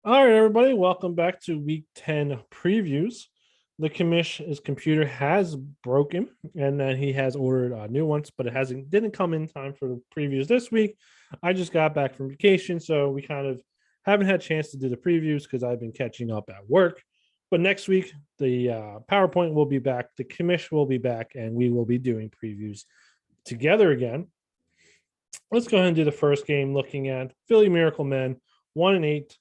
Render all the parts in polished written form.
All right, everybody, welcome back to Week 10 previews. His computer has broken, and then he has ordered new ones, but it didn't come in time for the previews this week. I just got back from vacation, so we kind of haven't had a chance to do the previews because I've been catching up at work. But next week, the PowerPoint will be back, the commish will be back, and we will be doing previews together again. Let's go ahead and do the first game, looking at Philly Miracle Men, 1-8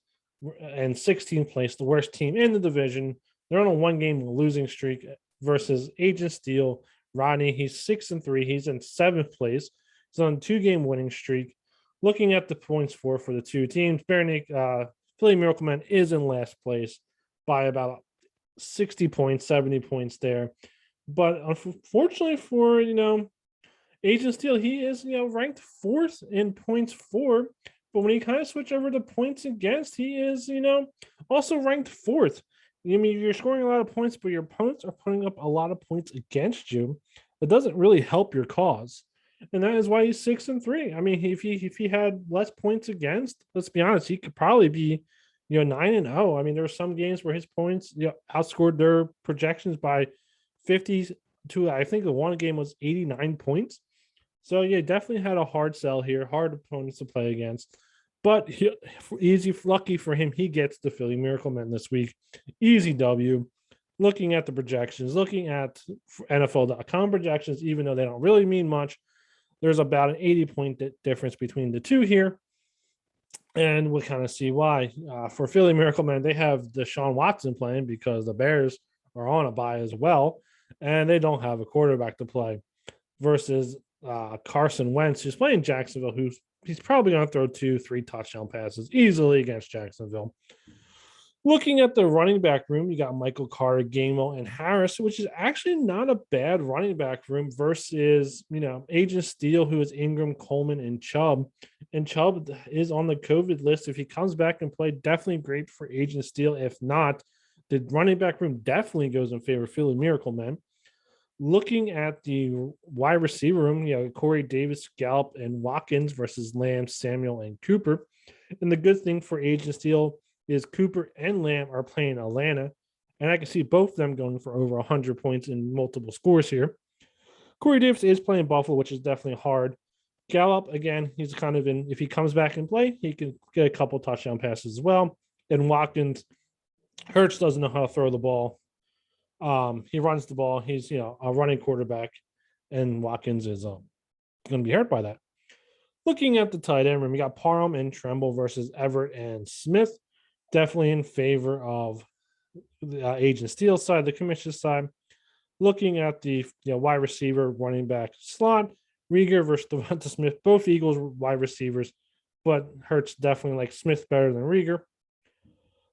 and 16th place, the worst team in the division. They're on a one-game losing streak versus Agent Steel. Rodney, he's 6-3. He's in 7th place. He's on a two-game winning streak. Looking at the points for the two teams, Philly Miracle Men is in last place by about 60 points, 70 points there. But unfortunately for, Agent Steel, he is, ranked fourth in points for, but when you kind of switch over to points against, he is, also ranked fourth. I mean, you're scoring a lot of points, but your opponents are putting up a lot of points against you. It doesn't really help your cause. And that is why he's 6-3. I mean, if he had less points against, let's be honest, he could probably be, 9-0. I mean, there were some games where his points, outscored their projections by 50 to, I think the one game was 89 points. So yeah, definitely had a hard sell here, hard opponents to play against. But lucky for him, he gets the Philly Miracle Men this week. Easy W. Looking at the projections, looking at NFL.com projections, even though they don't really mean much, there's about an 80-point difference between the two here. And we'll kind of see why. For Philly Miracle Men, they have Deshaun Watson playing because the Bears are on a bye as well, and they don't have a quarterback to play. Versus Carson Wentz, who's playing Jacksonville, he's probably going to throw 2-3 touchdown passes easily against Jacksonville. Looking at the running back room, you got Michael Carter, Gainwell, and Harris, which is actually not a bad running back room versus, Agent Steele, who is Ingram, Coleman, and Chubb. And Chubb is on the COVID list. If he comes back and play, definitely great for Agent Steele. If not, the running back room definitely goes in favor of Philly Miracle Men. Looking at the wide receiver room, Corey Davis, Gallup, and Watkins versus Lamb, Samuel, and Cooper. And the good thing for Agent Steele is Cooper and Lamb are playing Atlanta, and I can see both of them going for over 100 points in multiple scores here. Corey Davis is playing Buffalo, which is definitely hard. Gallup, again, he's kind of in, if he comes back and play, he can get a couple touchdown passes as well. And Watkins, Hurts doesn't know how to throw the ball. He runs the ball. He's, a running quarterback, and Watkins is going to be hurt by that. Looking at the tight end room, we got Parham and Tremble versus Everett and Smith. Definitely in favor of the Agent Steel side, the commission side. Looking at the wide receiver, running back slot, Rieger versus Devonta Smith, both Eagles wide receivers, but Hurts definitely like Smith better than Rieger.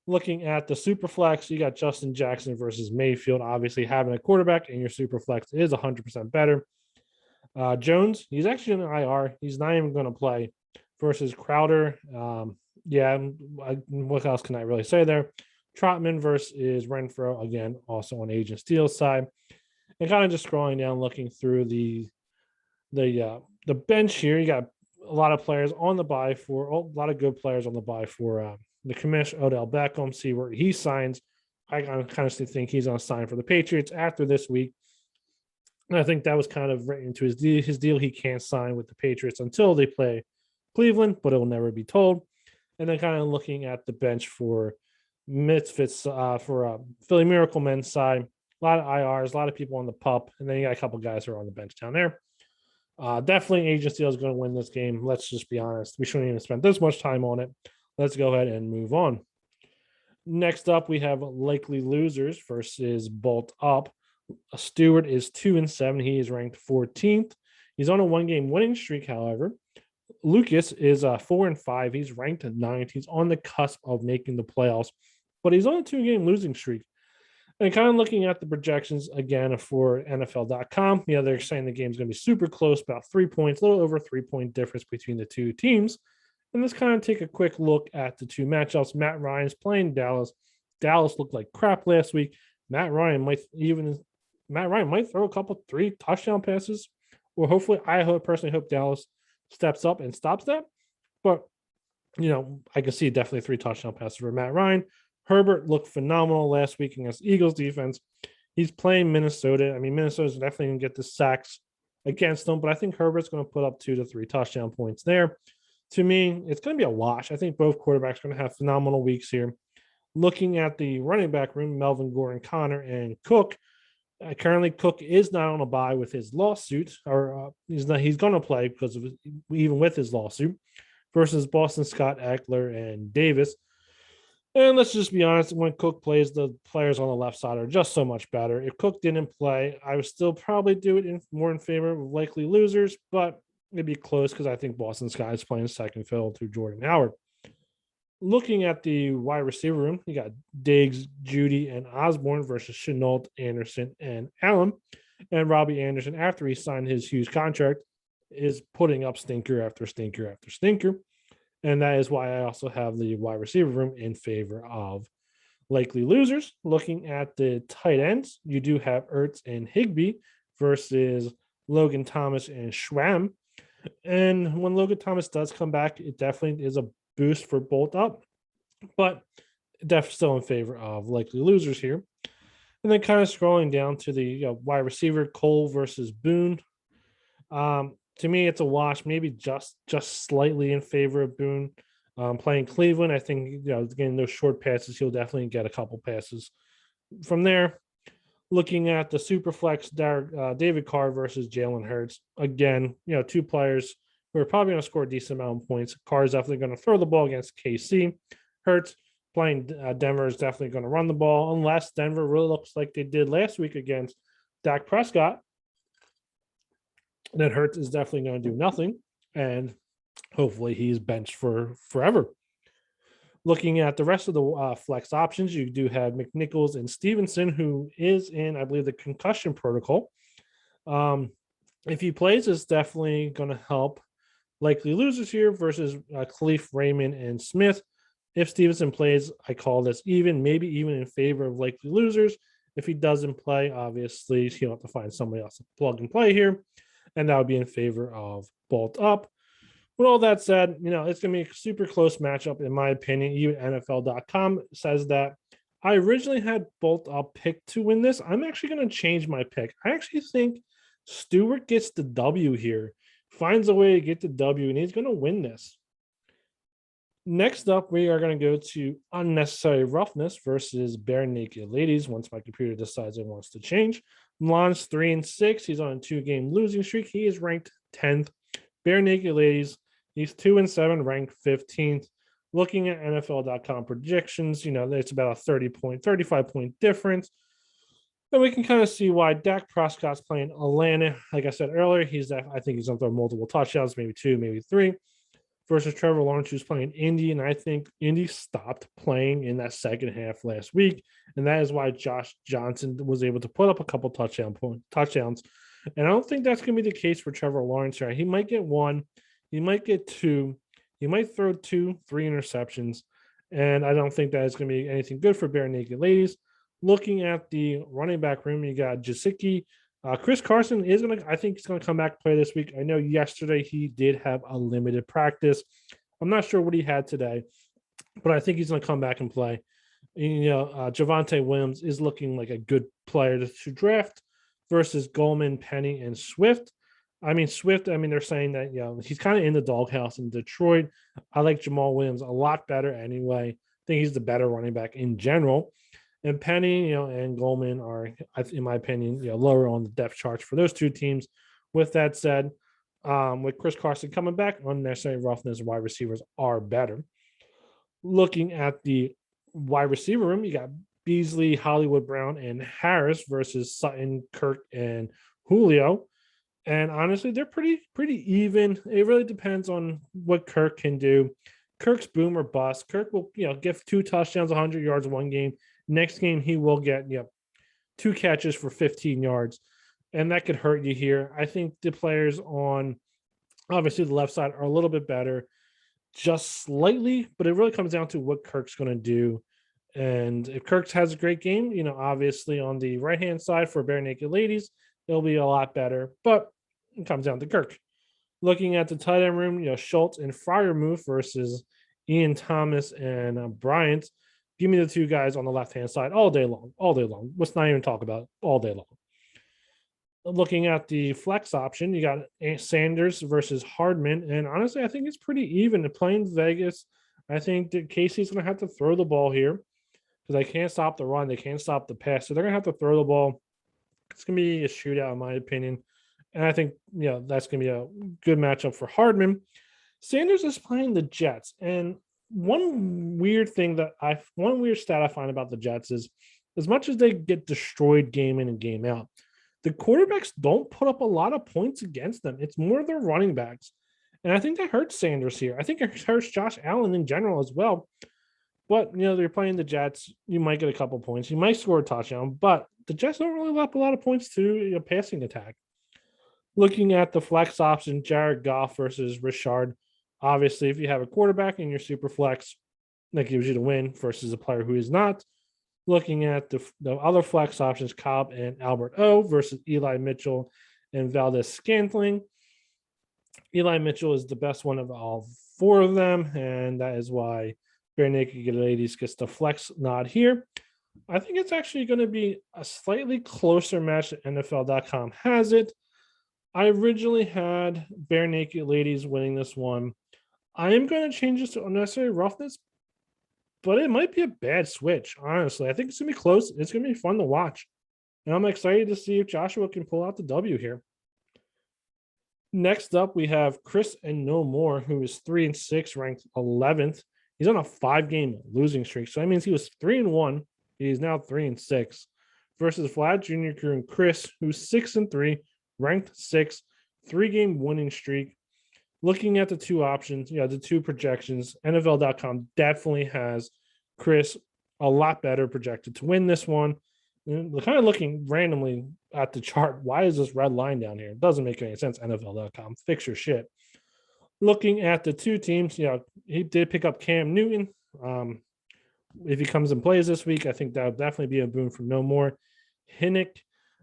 Looking at the super flex, you got Justin Jackson versus Mayfield. Obviously, having a quarterback in your super flex is 100% better. Jones, he's actually in the IR. He's not even going to play versus Crowder. What else can I really say there? Trotman versus Renfro, again, also on Agent Steele's side. And kind of just scrolling down, looking through the bench here, you got a lot of players on the bye for a lot of good players on the bye for the commission. Odell Beckham, see where he signs. I kind of think he's on a sign for the Patriots after this week. And I think that was kind of written into his deal. He can't sign with the Patriots until they play Cleveland, but it will never be told. And then kind of looking at the bench for Misfits for Philly Miracle Men's side, a lot of IRs, a lot of people on the pup, and then you got a couple guys who are on the bench down there. Definitely Agent Steel is going to win this game. Let's just be honest. We shouldn't even spend this much time on it. Let's go ahead and move on. Next up, we have likely losers versus Bolt Up. Stewart is 2-7. He is ranked 14th. He's on a one-game winning streak, however. Lucas is 4-5. He's ranked 9th. He's on the cusp of making the playoffs, but he's on a two-game losing streak. And kind of looking at the projections again for NFL.com, they're saying the game's going to be super close, about 3 points, a little over 3-point difference between the two teams. And let's kind of take a quick look at the two matchups. Matt Ryan's playing Dallas. Dallas looked like crap last week. Matt Ryan might throw a couple 3 touchdown passes, or hopefully, personally hope Dallas steps up and stops that. But I can see definitely 3 touchdown passes for Matt Ryan. Herbert looked phenomenal last week against the Eagles defense. He's playing Minnesota. I mean, Minnesota's definitely going to get the sacks against them, but I think Herbert's going to put up 2 to 3 touchdown points there. To me, it's going to be a wash. I think both quarterbacks are going to have phenomenal weeks here. Looking at the running back room, Melvin Gordon, Connor, and Cook. Currently, Cook is not on a bye with his lawsuit, or he's not. He's going to play because of even with his lawsuit versus Boston Scott, Eckler, and Davis. And let's just be honest, when Cook plays, the players on the left side are just so much better. If Cook didn't play, I would still probably do it more in favor of likely losers, but it'd be close because I think Boston Scott is playing second fiddle to Jordan Howard. Looking at the wide receiver room, you got Diggs, Judy, and Osborne versus Chenault, Anderson, and Allen. And Robbie Anderson, after he signed his huge contract, is putting up stinker after stinker after stinker. And that is why I also have the wide receiver room in favor of likely losers. Looking at the tight ends, you do have Ertz and Higbee versus Logan Thomas and Schwamm. And when Logan Thomas does come back, it definitely is a boost for both up, but definitely still in favor of likely losers here. And then kind of scrolling down to the wide receiver, Cole versus Boone. To me, it's a wash, maybe just slightly in favor of Boone. Playing Cleveland, I think getting those short passes, he'll definitely get a couple passes from there. Looking at the super flex, David Carr versus Jalen Hurts. Again, 2 players who are probably going to score a decent amount of points. Carr is definitely going to throw the ball against KC. Hurts playing Denver is definitely going to run the ball, unless Denver really looks like they did last week against Dak Prescott. Then Hurts is definitely going to do nothing, and hopefully he's benched for forever. Looking at the rest of the flex options, you do have McNichols and Stevenson, who is in, I believe, the concussion protocol. If he plays, it's definitely going to help likely losers here versus Khalif, Raymond, and Smith. If Stevenson plays, I call this even, maybe even in favor of likely losers. If he doesn't play, obviously, he'll have to find somebody else to plug and play here, and that would be in favor of bolt up. With all that said, it's going to be a super close matchup, in my opinion. Even NFL.com says that. I originally had bolt up pick to win this. I'm actually going to change my pick. I actually think Stewart gets the W here, finds a way to get the W, and he's going to win this. Next up, we are going to go to Unnecessary Roughness versus Bare Naked Ladies, once my computer decides it wants to change. Milan's 3-6. He's on a 2-game losing streak. He is ranked 10th. Bare Naked Ladies, he's 2-7, ranked 15th. Looking at NFL.com predictions, it's about a 35-point difference. And we can kind of see why Dak Prescott's playing Atlanta. Like I said earlier, I think he's going to throw multiple touchdowns, maybe 2, maybe 3. Versus Trevor Lawrence, who's playing Indy, and I think Indy stopped playing in that second half last week, and that is why Josh Johnson was able to put up a couple touchdowns. And I don't think that's going to be the case for Trevor Lawrence here. He might get 1, he might get 2, he might throw 2, 3 interceptions, and I don't think that is going to be anything good for Bare Naked Ladies. Looking at the running back room, you got Jasicki. Chris Carson is I think he's going to come back and play this week. I know yesterday he did have a limited practice. I'm not sure what he had today, but I think he's going to come back and play. Javonte Williams is looking like a good player to draft versus Goldman, Penny, and Swift. Swift, they're saying that, he's kind of in the doghouse in Detroit. I like Jamal Williams a lot better anyway. I think he's the better running back in general. And Penny, and Goldman are, in my opinion, lower on the depth charts for those 2 teams. With that said, with Chris Carson coming back, Unnecessary Roughness wide receivers are better. Looking at the wide receiver room, you got Beasley, Hollywood Brown, and Harris versus Sutton, Kirk, and Julio. And honestly, they're pretty even. It really depends on what Kirk can do. Kirk's boom or bust. Kirk will, give 2 touchdowns, 100 yards 1 game. Next game, he will get 2 catches for 15 yards, and that could hurt you here. I think the players on, obviously, the left side are a little bit better, just slightly, but it really comes down to what Kirk's going to do. And if Kirk has a great game, obviously on the right-hand side for Bare Naked Ladies, it'll be a lot better, but it comes down to Kirk. Looking at the tight end room, Schultz and Freiermuth versus Ian Thomas and Bryant. Give me the two guys on the left-hand side all day long, all day long. Let's not even talk about it all day long. Looking at the flex option, you got Sanders versus Hardman. And honestly, I think it's pretty even. Playing Vegas, I think that Casey's going to have to throw the ball here because they can't stop the run. They can't stop the pass. So they're going to have to throw the ball. It's going to be a shootout, in my opinion. And I think, that's going to be a good matchup for Hardman. Sanders is playing the Jets. And one weird stat I find about the Jets is as much as they get destroyed game in and game out, the quarterbacks don't put up a lot of points against them. It's more their running backs. And I think that hurts Sanders here. I think it hurts Josh Allen in general as well. But, they're playing the Jets. You might get a couple points. You might score a touchdown. But the Jets don't really let up a lot of points to a passing attack. Looking at the flex option, Jared Goff versus Richard. Obviously, if you have a quarterback in your super flex, that gives you the win versus a player who is not. Looking at the other flex options, Cobb and Albert O versus Eli Mitchell and Valdez Scantling. Eli Mitchell is the best one of all four of them, and that is why Bare Naked Ladies gets the flex nod here. I think it's actually going to be a slightly closer match than NFL.com has it. I originally had Bare Naked Ladies winning this one. I am going to change this to unnecessary roughness, but it might be a bad switch, honestly. I think it's going to be close. It's going to be fun to watch. And I'm excited to see if Joshua can pull out the W here. Next up, we have Chris and No More, who is 3-6, ranked 11th. He's on a 5-game losing streak. So that means he was 3-1. He's now 3-6 versus Vlad Jr. Crew and Chris, who's 6-3, ranked 6th, 3-game winning streak. Looking at the two options, the two projections, NFL.com definitely has Chris a lot better projected to win this one. And kind of looking randomly at the chart, why is this red line down here? It doesn't make any sense, NFL.com. Fix your shit. Looking at the two teams, he did pick up Cam Newton. If he comes and plays this week, I think that would definitely be a boon for No More. Hinnick,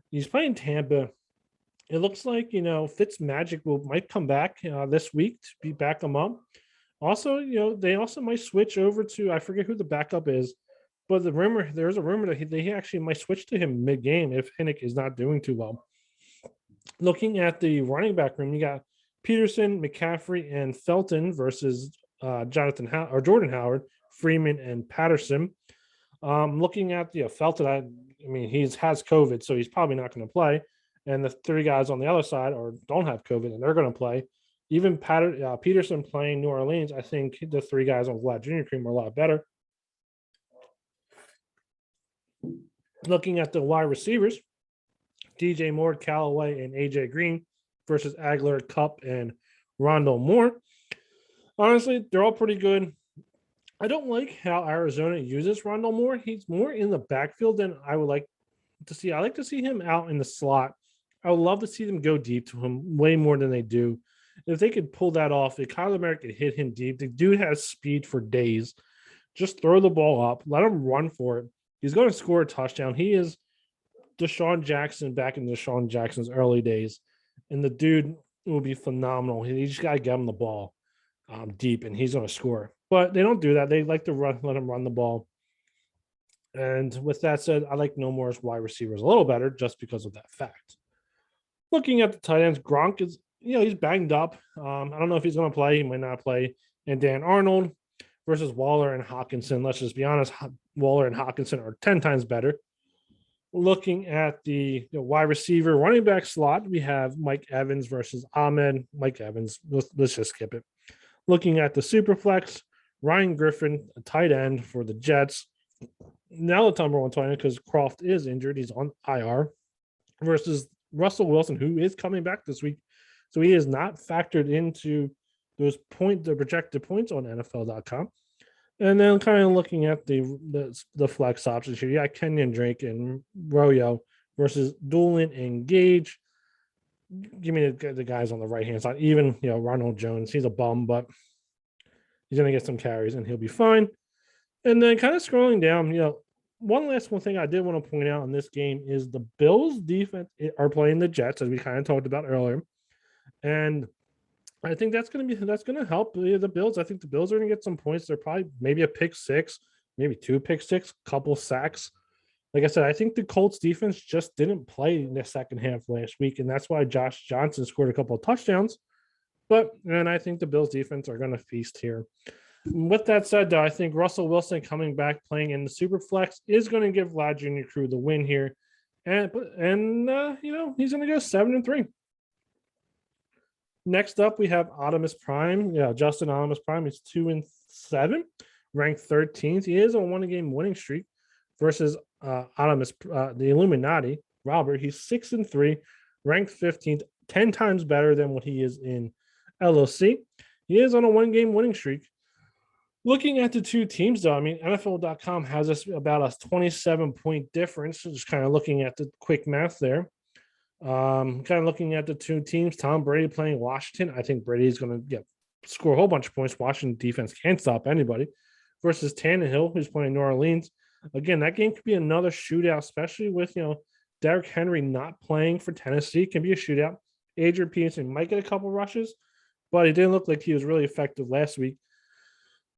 he's playing Tampa. It looks like, Fitzmagic might come back this week to back him up. Also, they also might switch over to, I forget who the backup is, but there's a rumor that they actually might switch to him mid-game if Hinnick is not doing too well. Looking at the running back room, you got Peterson, McCaffrey, and Felton versus Jordan Howard, Freeman, and Patterson. Looking at Felton, I mean, he has COVID, so he's probably not going to play. And the three guys on the other side don't have COVID, and they're going to play. Even Peterson playing New Orleans, I think the three guys on Vlad Jr. Cream are a lot better. Looking at the wide receivers, DJ Moore, Callaway, and AJ Green versus Aguilar, Cup, and Rondell Moore. Honestly, they're all pretty good. I don't like how Arizona uses Rondell Moore. He's more in the backfield than I would like to see. I like to see him out in the slot. I would love to see them go deep to him way more than they do. If they could pull that off, if Kyler Murray could hit him deep, the dude has speed for days. Just throw the ball up, let him run for it. He's going to score a touchdown. He is Deshaun Jackson back in Deshaun Jackson's early days, and the dude will be phenomenal. You just got to get him the ball deep, and he's going to score. But they don't do that. They like to let him run the ball. And with that said, I like No More's wide receivers a little better just because of that fact. Looking at the tight ends, Gronk is, he's banged up. I don't know if he's going to play. He might not play. And Dan Arnold versus Waller and Hawkinson. Let's just be honest. Waller and Hawkinson are 10 times better. Looking at the wide receiver running back slot, we have Mike Evans versus Ahmed. Mike Evans. Let's just skip it. Looking at the super flex, Ryan Griffin, a tight end for the Jets. Now the number one tight end because Croft is injured. He's on IR versus Russell Wilson, who is coming back this week. So he is not factored into the projected points on NFL.com. And then kind of looking at the flex options here. Yeah, Kenyon Drake and Royo versus Doolin and Gage. Give me the guys on the right-hand side. Even, Ronald Jones, he's a bum, but he's going to get some carries and he'll be fine. And then kind of scrolling down, one thing I did want to point out in this game is the Bills defense are playing the Jets, as we kind of talked about earlier. And I think that's going to help the Bills. I think the Bills are going to get some points. They're probably maybe a pick six, maybe two pick six, couple sacks. Like I said, I think the Colts defense just didn't play in the second half last week, and that's why Josh Johnson scored a couple of touchdowns. And I think the Bills defense are going to feast here. With that said, though, I think Russell Wilson coming back playing in the super flex is going to give Vlad Jr. Crew the win here, and he's going to go 7-3. Next up, we have Optimus Prime. Yeah, Justin Optimus Prime is 2-7, ranked 13th. He is on one-game winning streak versus Optimus, the Illuminati. Robert, he's 6-3, ranked 15th, 10 times better than what he is in LOC. He is on a one-game winning streak. Looking at the two teams, though, I mean, NFL.com has us about a 27-point difference. So just kind of looking at the quick math there. Kind of looking at the two teams, Tom Brady playing Washington. I think Brady's going to score a whole bunch of points. Washington defense can't stop anybody. Versus Tannehill, who's playing New Orleans. Again, that game could be another shootout, especially with, Derrick Henry not playing for Tennessee. It can be a shootout. Adrian Peterson might get a couple rushes, but it didn't look like he was really effective last week.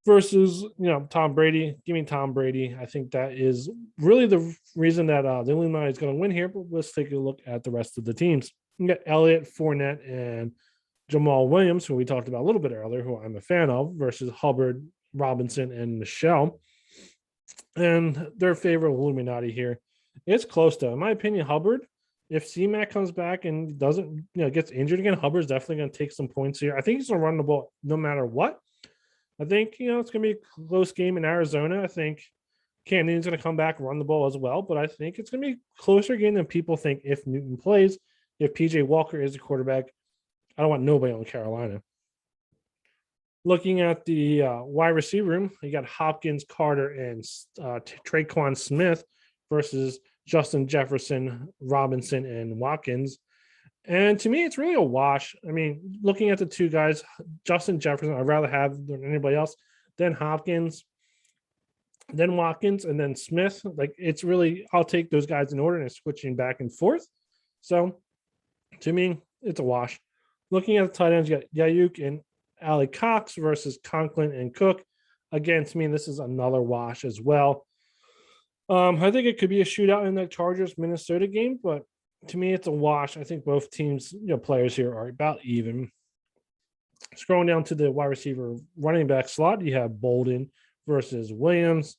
Versus, Tom Brady. Give me Tom Brady. I think that is really the reason that the Illuminati is going to win here. But let's take a look at the rest of the teams. You got Elliott, Fournette, and Jamal Williams, who we talked about a little bit earlier, who I'm a fan of, versus Hubbard, Robinson, and Michelle. And their favorite Illuminati here. It's close, though. In my opinion, Hubbard, if C-Mac comes back and doesn't, gets injured again, Hubbard's definitely going to take some points here. I think he's going to run the ball no matter what. I think, it's going to be a close game in Arizona. I think Cam Newton's going to come back and run the ball as well, but I think it's going to be a closer game than people think if Newton plays. If PJ Walker is the quarterback, I don't want nobody on Carolina. Looking at the wide receiver room, you got Hopkins, Carter, and Traquan Smith versus Justin Jefferson, Robinson, and Watkins. And to me, it's really a wash. I mean, looking at the two guys, Justin Jefferson, I'd rather have than anybody else, then Hopkins, then Watkins, and then Smith. Like, it's really, I'll take those guys in order and switching back and forth. So, to me, it's a wash. Looking at the tight ends, you got Ayuk and Ali Cox versus Conklin and Cook. Again, to me, this is another wash as well. I think it could be a shootout in the Chargers-Minnesota game, but to me, it's a wash. I think both teams, players here are about even. Scrolling down to the wide receiver running back slot, you have Bolden versus Williams.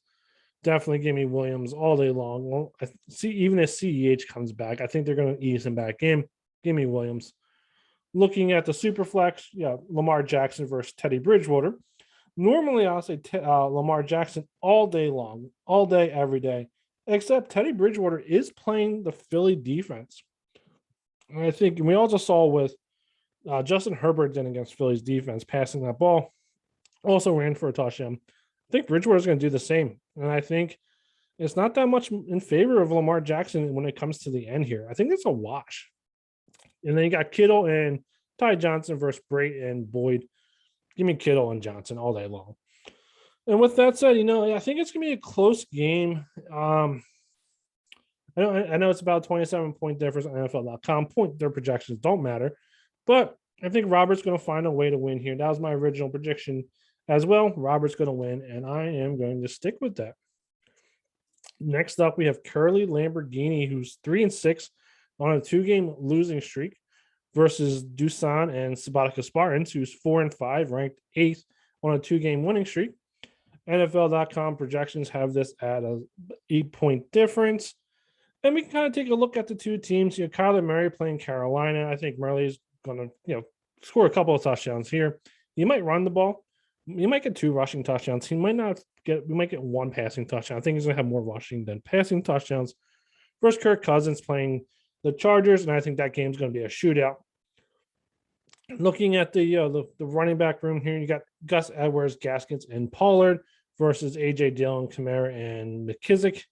Definitely give me Williams all day long. Well, I see, even if CEH comes back, I think they're going to ease him back in. Give me Williams. Looking at the super flex, Lamar Jackson versus Teddy Bridgewater. Normally, I'll say Lamar Jackson all day long, all day, every day. Except Teddy Bridgewater is playing the Philly defense. And I think we also saw with Justin Herbert then against Philly's defense, passing that ball, also ran for a touchdown. I think Bridgewater is going to do the same. And I think it's not that much in favor of Lamar Jackson when it comes to the end here. I think it's a wash. And then you got Kittle and Ty Johnson versus Bray and Boyd. Give me Kittle and Johnson all day long. And with that said, I think it's going to be a close game. I know it's about 27-point difference on NFL.com. Their projections don't matter. But I think Robert's going to find a way to win here. That was my original prediction as well. Robert's going to win, and I am going to stick with that. Next up, we have Curly Lamborghini, who's 3-6 on a 2-game losing streak, versus Dusan and Sabatica Spartans, who's 4-5, ranked 8th on a 2-game winning streak. NFL.com projections have this at a 8-point difference. And we can kind of take a look at the two teams. Kyler Murray playing Carolina. I think Murray's going to, score a couple of touchdowns here. He might run the ball. He might get 2 rushing touchdowns. We might get 1 passing touchdown. I think he's going to have more rushing than passing touchdowns. First, Kirk Cousins playing the Chargers, and I think that game's going to be a shootout. Looking at the running back room here, you got Gus Edwards, Gaskins, and Pollard versus A.J. Dillon, Kamara, and McKissick.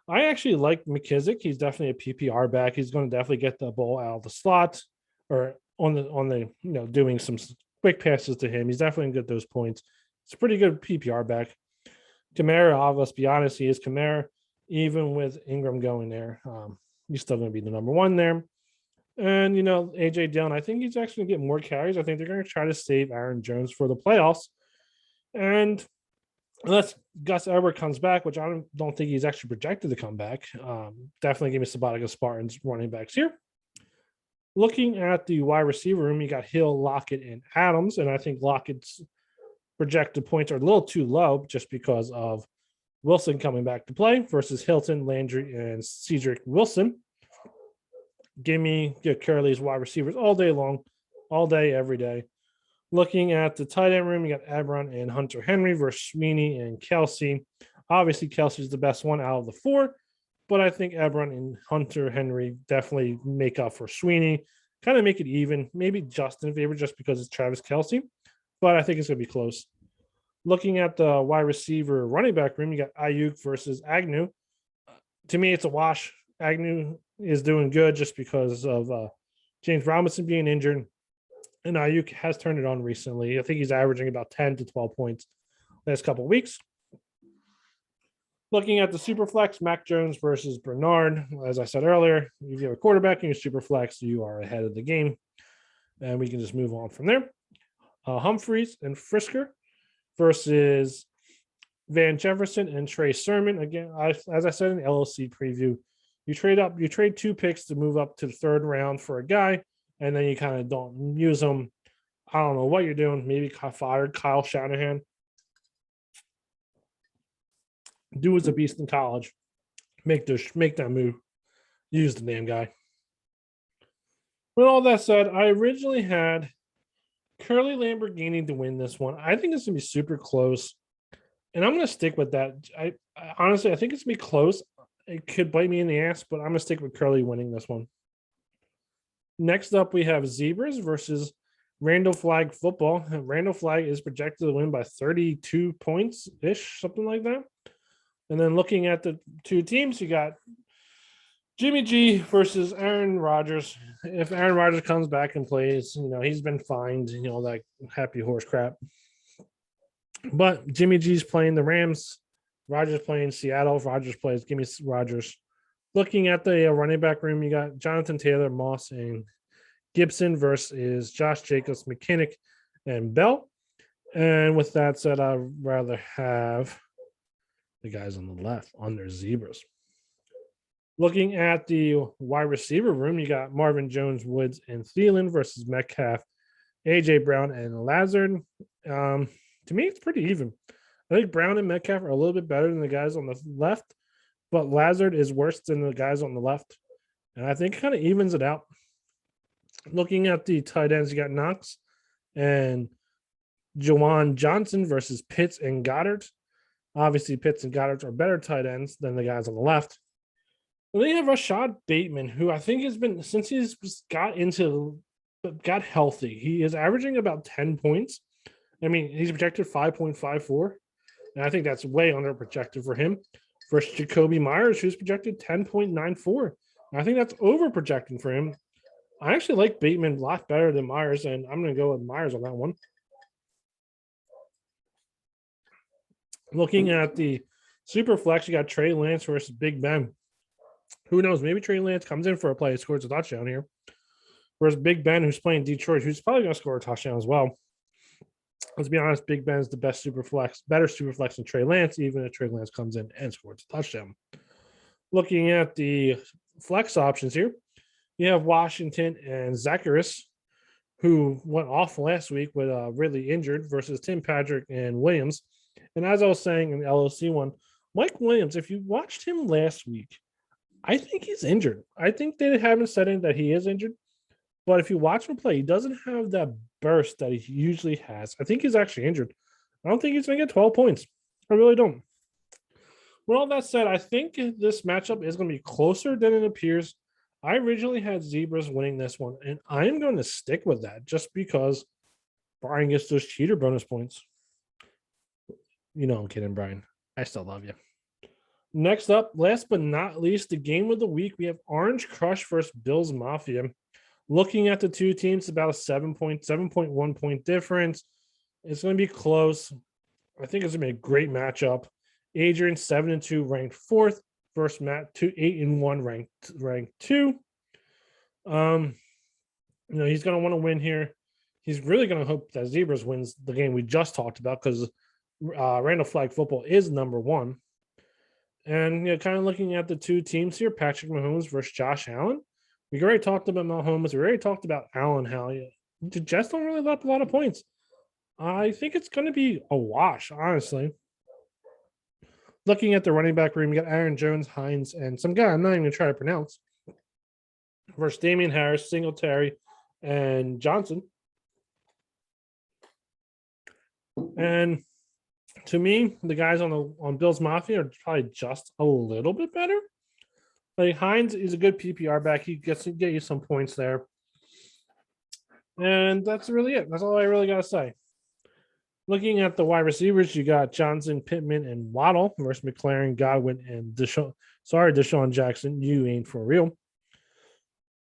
I actually like McKissick. He's definitely a PPR back. He's going to definitely get the ball out of the slot or on the doing some quick passes to him. He's definitely going to get those points. It's a pretty good PPR back. Kamara, let's be honest, he is Kamara. Even with Ingram going there, he's still going to be the number 1 there. And, A.J. Dillon, I think he's actually going to get more carries. I think they're going to try to save Aaron Jones for the playoffs. And unless Gus Edwards comes back, which I don't think he's actually projected to come back, definitely give me Sabatica Spartans running backs here. Looking at the wide receiver room, you got Hill, Lockett, and Adams. And I think Lockett's projected points are a little too low just because of Wilson coming back to play versus Hilton, Landry, and Cedric Wilson. Give Curley's wide receivers all day long, all day, every day. Looking at the tight end room, you got Ebron and Hunter Henry versus Sweeney and Kelsey. Obviously, Kelsey's the best one out of the four, but I think Ebron and Hunter Henry definitely make up for Sweeney, kind of make it even, maybe just in favor just because it's Travis Kelsey, but I think it's going to be close. Looking at the wide receiver running back room, you got Ayuk versus Agnew. To me, it's a wash. Agnew is doing good just because of James Robinson being injured, and Ayuk has turned it on recently. I think he's averaging about 10 to 12 points last couple of weeks. Looking at the Superflex, Mac Jones versus Bernard. As I said earlier, if you have a quarterback in your Superflex, you are ahead of the game, and we can just move on from there. Humphreys and Frisker versus Van Jefferson and Trey Sermon. Again, as I said in the LOC preview, you trade 2 picks to move up to the 3rd round for a guy, and then you kind of don't use them. I don't know what you're doing. Maybe fired Kyle Shanahan. Dude was a beast in college. Make that move. Use the damn guy. With all that said, I originally had Curly Lamborghini to win this one. I think it's going to be super close, and I'm going to stick with that. I honestly, I think it's going to be close. It could bite me in the ass, but I'm going to stick with Curly winning this one. Next up, we have Zebras versus Randall Flagg football. Randall Flagg is projected to win by 32 points-ish, something like that. And then looking at the 2 teams, you got Jimmy G versus Aaron Rodgers. If Aaron Rodgers comes back and plays, he's been fined, that happy horse crap. But Jimmy G's playing the Rams. Rodgers playing Seattle. If Rodgers plays, give me Rodgers. Looking at the running back room, you got Jonathan Taylor, Moss, and Gibson versus Josh Jacobs, McKinnick, and Bell. And with that said, I'd rather have the guys on the left on their Zebras. Looking at the wide receiver room, you got Marvin Jones, Woods, and Thielen versus Metcalf, A.J. Brown, and Lazard. To me, it's pretty even. I think Brown and Metcalf are a little bit better than the guys on the left, but Lazard is worse than the guys on the left. And I think it kind of evens it out. Looking at the tight ends, you got Knox and Jawan Johnson versus Pitts and Goddard. Obviously, Pitts and Goddard are better tight ends than the guys on the left. And then you have Rashad Bateman, who I think has been, since he's got healthy, he is averaging about 10 points. I mean, he's projected 5.54. And I think that's way under projected for him. Versus Jacoby Myers, who's projected 10.94. I think that's over projecting for him. I actually like Bateman a lot better than Myers, and I'm going to go with Myers on that one. Looking at the super flex, you got Trey Lance versus Big Ben. Who knows? Maybe Trey Lance comes in for a play, scores a touchdown here. Whereas Big Ben, who's playing Detroit, who's probably going to score a touchdown as well. Let's be honest, Big Ben's the best better super flex than Trey Lance, even if Trey Lance comes in and scores a touchdown. Looking at the flex options here, you have Washington and Zacharias, who went off last week with Ridley injured, versus Tim Patrick and Williams. And as I was saying in the LOC one, Mike Williams, if you watched him last week, I think he's injured. I think they haven't said in that he is injured. But if you watch him play, he doesn't have that burst that he usually has. I think he's actually injured. I don't think he's going to get 12 points. I really don't. With all that said, I think this matchup is going to be closer than it appears. I originally had Zebras winning this one, and I am going to stick with that just because Brian gets those cheater bonus points. I'm kidding, Brian. I still love you. Next up, last but not least, the game of the week, we have Orange Crush versus Bills Mafia. Looking at the 2 teams, about a 7.1 point difference. It's going to be close. I think it's going to be a great matchup. Adrian 7-2 ranked 4th versus Matt 8-1 ranked 2. He's going to want to win here. He's really going to hope that Zebras wins the game we just talked about because Randall Flag football is number one. And kind of looking at the two teams here, Patrick Mahomes versus Josh Allen. We already talked about Mahomes. We already talked about Allen. How the Jets don't really let up a lot of points. I think it's going to be a wash, honestly. Looking at the running back room, you got Aaron Jones, Hines, and some guy I'm not even going to try to pronounce versus Damian Harris, Singletary, and Johnson. And to me, the guys on Bills Mafia are probably just a little bit better. Like Hines is a good PPR back. He gets to get you some points there. And that's really it. That's all I really got to say. Looking at the wide receivers, you got Johnson, Pittman, and Waddle versus McLaren, Godwin, and Deshaun Jackson. You ain't for real.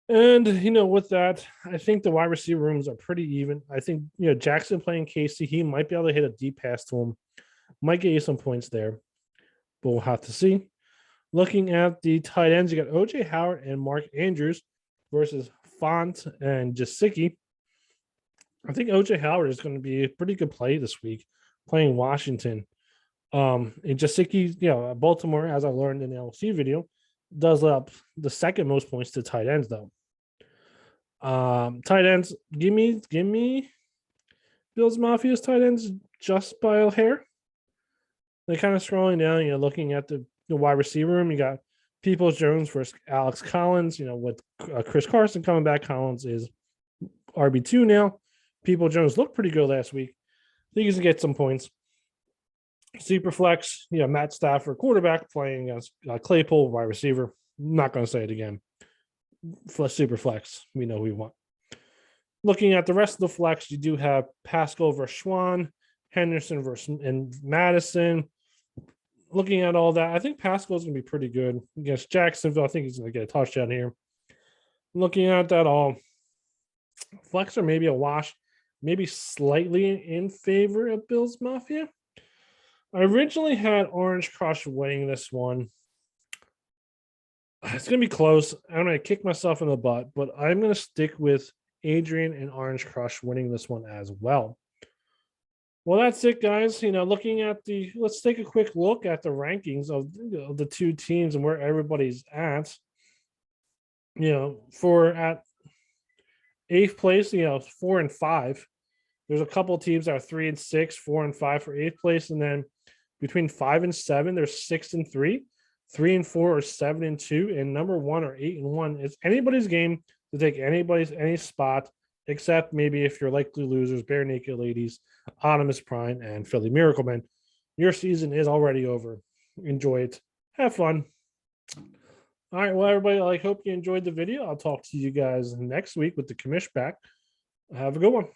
And, with that, I think the wide receiver rooms are pretty even. I think, Jackson playing Casey, he might be able to hit a deep pass to him. Might get you some points there, but we'll have to see. Looking at the tight ends, you got O.J. Howard and Mark Andrews versus Font and Jasicki. I think O.J. Howard is going to be a pretty good play this week, playing Washington. And Jasicki, Baltimore, as I learned in the LOC video, does let up the second most points to tight ends, though. Tight ends, give me Bills Mafia's tight ends just by a hair. They're kind of scrolling down, looking at the wide receiver room. You got Peoples Jones versus Alex Collins, with Chris Carson coming back. Collins is RB2 now. People Jones looked pretty good last week. I think he's going to get some points. Super flex, Matt Stafford, quarterback, playing as Claypool, wide receiver. I'm not going to say it again. Super flex, we know who we want. Looking at the rest of the flex, you do have Pascal versus Schwann, Henderson versus and Madison. Looking at all that, I think Pascal's going to be pretty good against Jacksonville. I think he's going to get a touchdown here. Looking at that all, flex or maybe a wash, maybe slightly in favor of Bills Mafia. I originally had Orange Crush winning this one. It's going to be close. I'm going to kick myself in the butt, but I'm going to stick with Adrian and Orange Crush winning this one as well. Well, that's it, guys. Looking at let's take a quick look at the rankings of the two teams and where everybody's at. For at 8th place, 4 and 5. There's a couple of teams that are 3 and 6, 4 and 5 for 8th place, and then between 5 and 7, there's 6 and 3, 3 and 4 or 7 and 2, and number 1 or 8 and 1. It's anybody's game to take any spot, except maybe if you're likely losers, Bare Naked Ladies, Optimus Prime, and Philly Miracleman. Your season is already over. Enjoy it. Have fun. All right, well, everybody, I hope you enjoyed the video. I'll talk to you guys next week with the commish back. Have a good one.